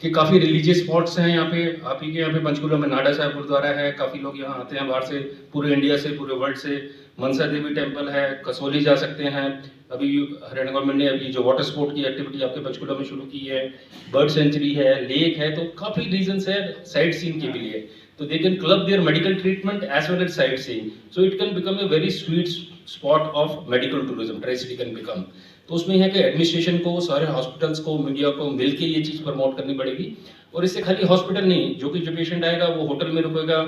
कि काफ़ी religious spots हैं यहाँ पे। आप ही के यहाँ पे पंचकुला में नाडा साहिब गुरुद्वारा है, काफ़ी लोग यहाँ आते हैं बाहर से, पूरे इंडिया से, पूरे वर्ल्ड से। मनसा देवी टेम्पल है, कसोली जा सकते हैं। अभी हरियाणा गवर्नमेंट ने अभी जो वाटर स्पोर्ट की एक्टिविटी आपके पंचकुला में शुरू की है, बर्ड सेंचुरी है, लेक है, तो काफ़ी रीजंस है साइट सीइंग के लिए। तो they can club their medical treatment as well as sightseeing, so it can become a very sweet spot of medical tourism, tri city can become. तो उसमें है कि एडमिनिस्ट्रेशन को, सारे हॉस्पिटल्स को, मीडिया को मिलकर ये चीज़ प्रमोट करनी पड़ेगी। और इससे खाली हॉस्पिटल नहीं, जो पेशेंट आएगा वो होटल में रुकेगा,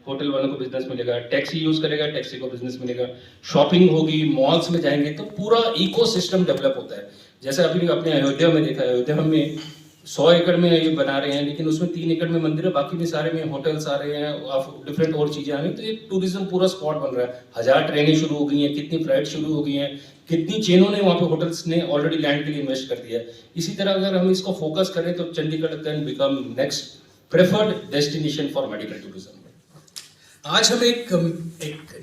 होटल वालों को बिजनेस मिलेगा, टैक्सी यूज करेगा, टैक्सी को बिजनेस मिलेगा, शॉपिंग होगी, मॉल्स में जाएंगे, तो पूरा इकोसिस्टम डेवलप होता है। जैसे अभी अपने अयोध्या में देखा है, अयोध्या में 100 एकड़ में ये बना रहे हैं, लेकिन उसमें 3 एकड़ में मंदिर है, बाकी में सारे में होटल्स आ रहे हैं, डिफरेंट और चीजें आ रही हैं, तो एक टूरिज्म पूरा स्पॉट बन रहा है। 1000 ट्रेनें शुरू हो गई हैं, कितनी फ्लाइट शुरू हो गई हैं, कितनी चेनों ने वहाँ पे होटल्स ने ऑलरेडी लैंड के लिए इन्वेस्ट कर दिया है। इसी तरह अगर हम इसको फोकस करें तो Chandigarh can become next preferred destination for medical tourism. आज हम एक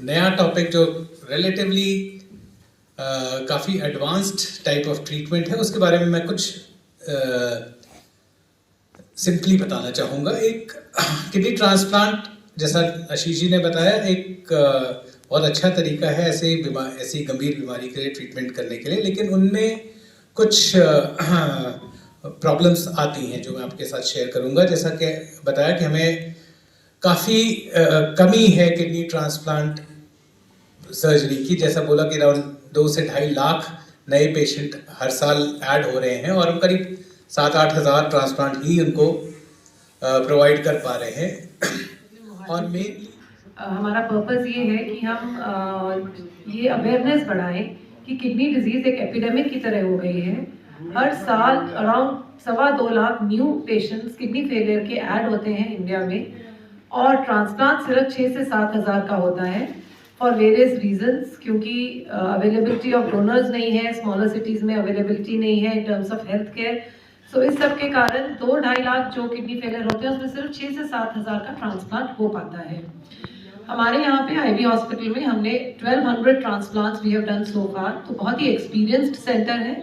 नया टॉपिक जो रिलेटिवली काफ़ी एडवांस्ड टाइप ऑफ ट्रीटमेंट है, उसके बारे में मैं कुछ सिंपली बताना चाहूँगा। एक किडनी ट्रांसप्लांट, जैसा आशीष जी ने बताया, एक बहुत अच्छा तरीका है ऐसी गंभीर बीमारी के लिए ट्रीटमेंट करने के लिए, लेकिन उनमें कुछ प्रॉब्लम्स आती हैं जो मैं आपके साथ शेयर करूँगा। जैसा कि बताया कि हमें काफ़ी कमी है किडनी ट्रांसप्लांट सर्जरी की। जैसा बोला कि अराउंड 2 से 2.5 लाख नए पेशेंट हर साल ऐड हो रहे हैं, और हम करीब 7-8 हज़ार ट्रांसप्लांट ही उनको प्रोवाइड कर पा रहे हैं। और मेनली हमारा पर्पस ये है कि हम ये अवेयरनेस बढ़ाएं कि किडनी डिजीज़ एक एपिडेमिक की तरह हो गई है। हर साल around 2.25 lakh new patients kidney failure के ऐड होते हैं इंडिया में, और ट्रांसप्लांट सिर्फ 6 से 7 हज़ार का होता है फॉर वेरियस रीजंस, क्योंकि अवेलेबिलिटी ऑफ डोनर्स नहीं है, स्मॉलर सिटीज़ में अवेलेबिलिटी नहीं है in terms of health care. So इस सब के कारण 2-2.5 लाख जो किडनी फेलियर होते हैं उसमें सिर्फ 6 से 7 हज़ार का ट्रांसप्लांट हो पाता है। हमारे यहाँ पे आईवी हॉस्पिटल में हमने 1200 transplants we have done so far, तो बहुत ही एक्सपीरियंस्ड सेंटर है।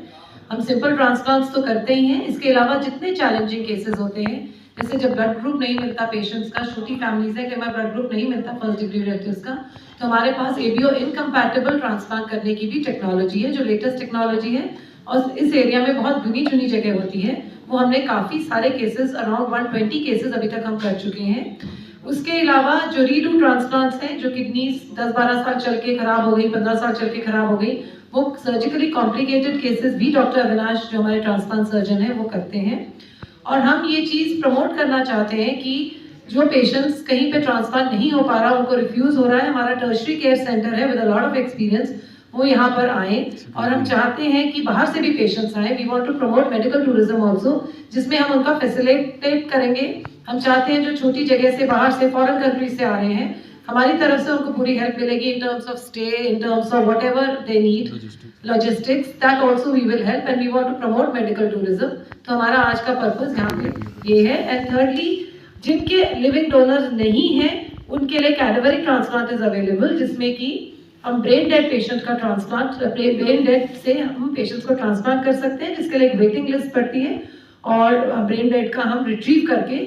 हम सिंपल ट्रांसप्लांट्स तो करते ही हैं, इसके अलावा जितने चैलेंजिंग केसेस होते हैं, जैसे जब ब्लड ग्रुप नहीं मिलता पेशेंट्स का, छोटी फैमिलीज है कि हमारा ब्लड ग्रुप नहीं मिलता फर्स्ट डिग्री रिलेटिव्स का, तो हमारे पास एबीओ इनकम्पैटिबल ट्रांसप्लांट करने की भी टेक्नोलॉजी है, जो लेटेस्ट टेक्नोलॉजी है, और इस एरिया में बहुत गिनी चुनी जगह होती है। वो हमने काफ़ी सारे केसेस, अराउंड 120 केसेस अभी तक हम कर चुके हैं। उसके अलावा जो रीडू ट्रांसप्लांट्स हैं, जो किडनी 10-12 साल चल के खराब हो गई, 15 साल चल के खराब हो गई, वो सर्जिकली कॉम्प्लिकेटेड केसेस भी डॉक्टर अविनाश जो हमारे ट्रांसप्लांट सर्जन हैं वो करते हैं। और हम ये चीज़ प्रमोट करना चाहते हैं कि जो पेशेंट्स कहीं पे ट्रांसप्लांट नहीं हो पा रहा, उनको रिफ्यूज़ हो रहा है, हमारा टर्शरी केयर सेंटर है with a lot of experience, वो यहाँ पर आए। और हम चाहते हैं कि बाहर से भी पेशेंट्स आए। We want to promote medical tourism also, जिसमें हम उनका फैसिलिटेट करेंगे। हम चाहते हैं जो छोटी जगह से, बाहर से, फॉरेन कंट्रीज से आ रहे हैं, हमारी तरफ से उनको पूरी हेल्प मिलेगी in terms of stay, in terms of whatever they need, logistics, that also we will help, and we want to promote medical tourism. तो हमारा आज का पर्पस यहाँ पे ये है। एंड थर्डली, जिनके लिविंग डोनर्स नहीं हैं उनके लिए कैडेवरिक ट्रांसप्लांट इज अवेलेबल, जिसमें कि हम ब्रेन डेड पेशेंट का ट्रांसप्लांट, ब्रेन डेड से हम पेशेंट्स को ट्रांसप्लांट कर सकते हैं, जिसके लिए एक वेटिंग लिस्ट पड़ती है, और ब्रेन डेड का हम रिट्रीव करके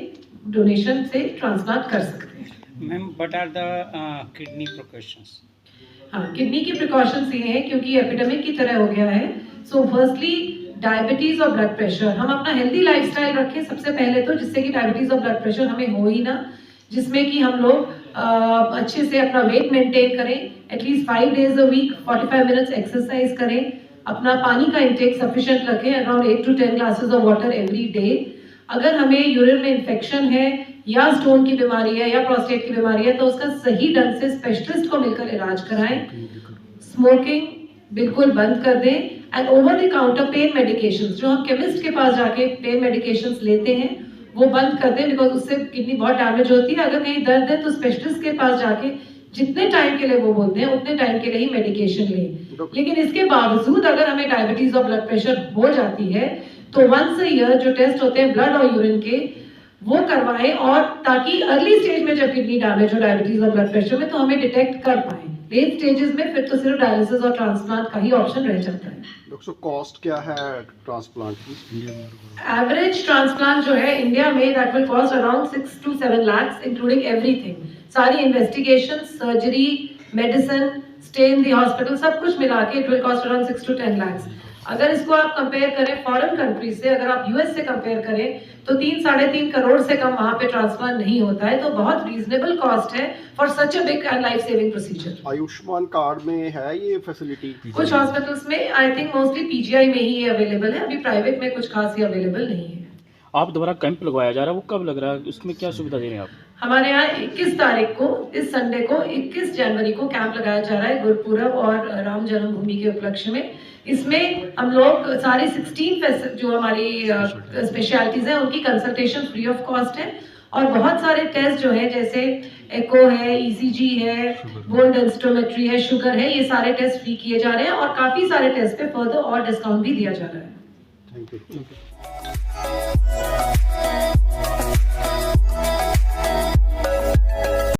डोनेशन से ट्रांसप्लांट कर सकते हैं। Ma'am, what are the kidney precautions? हाँ, किडनी की प्रिकॉशंस ये हैं क्योंकि एपिडेमिक की तरह हो गया है। सो फर्स्टली डायबिटीज और ब्लड प्रेशर, हम अपना हेल्दी लाइफस्टाइल रखें सबसे पहले तो, जिससे कि डायबिटीज और ब्लड प्रेशर हमें हो ही ना, जिसमें कि हम लोग अच्छे से अपना वेट मेंटेन करें, at least 5 days a week 45 minutes exercise करें, अपना पानी का इंटेक सफिशिएंट रखें, around 8 to 10 glasses of water every day. अगर हमें यूरिन में इन्फेक्शन है या स्टोन की बीमारी है या प्रोस्टेट की बीमारी है, तो उसका सही ढंग से स्पेशलिस्ट को मिलकर इलाज कराएं। स्मोकिंग बिल्कुल बंद कर दें, and over the counter pain medications, जो हम केमिस्ट के पास जाके पेन मेडिकेशंस लेते हैं, वो बंद कर दें, बिकॉज उससे किडनी बहुत डैमेज होती है। अगर कहीं दर्द है तो स्पेशलिस्ट के पास जाके जितने टाइम के लिए वो बोलते हैं उतने टाइम के लिए ही मेडिकेशन लें। लेकिन इसके बावजूद अगर हमें डायबिटीज और ब्लड प्रेशर हो जाती है, तो वंस अ ईयर जो टेस्ट होते हैं ब्लड और यूरिन के, वो करवाएं, और ताकि अर्ली स्टेज में जब किडनी डैमेज हो डायबिटीज और ब्लड प्रेशर में तो हमें डिटेक्ट कर पाएं। लेट स्टेजेस में फिर तो सिर्फ डायलिसिस और ट्रांसप्लांट का ही ऑप्शन रह जाता है। डॉक्टर कॉस्ट क्या है ट्रांसप्लांट की? एवरेज ट्रांसप्लांट जो है इंडिया में that will cost around 6 to 7 lakhs including everything, सारी investigation, surgery, medicine, stay in the hospital, सब कुछ मिला के it will cost around 6 to 10 lakhs। अगर इसको आप कंपेयर करें फॉरेन कंट्रीज से, अगर आप यूएस से कंपेयर करें तो 3-3.5 करोड़ से कम वहाँ पे ट्रांसप्लांट नहीं होता है, तो बहुत रीजनेबल कॉस्ट है for such a big and life saving procedure. Ayushman card में है ये फैसिलिटी? कुछ हॉस्पिटल्स में, आई थिंक मोस्टली पीजीआई में ही ये अवेलेबल है, अभी प्राइवेट में कुछ खास ही अवेलेबल नहीं है। आप दोबारा कैंप लगवाया जा रहा है, वो कब लग रहा है, उसमें क्या सुविधा दे रहे हैं आप? हमारे यहाँ 21 तारीख को, इस संडे को 21 जनवरी को कैंप लगाया जा रहा है गुरुपुरब और राम जन्मभूमि के उपलक्ष्य में। इसमें हम लोग सारी 16 जो हमारी स्पेशलिटीज हैं उनकी कंसल्टेशन फ्री ऑफ कॉस्ट है, और बहुत सारे टेस्ट जो है जैसे एको है, ईसीजी है, बोन डेंसिटोमेट्री है, शुगर है, ये सारे टेस्ट फ्री किए जा रहे हैं, और काफी सारे टेस्ट पे फर्दर और डिस्काउंट भी दिया जा रहा है। Thank you.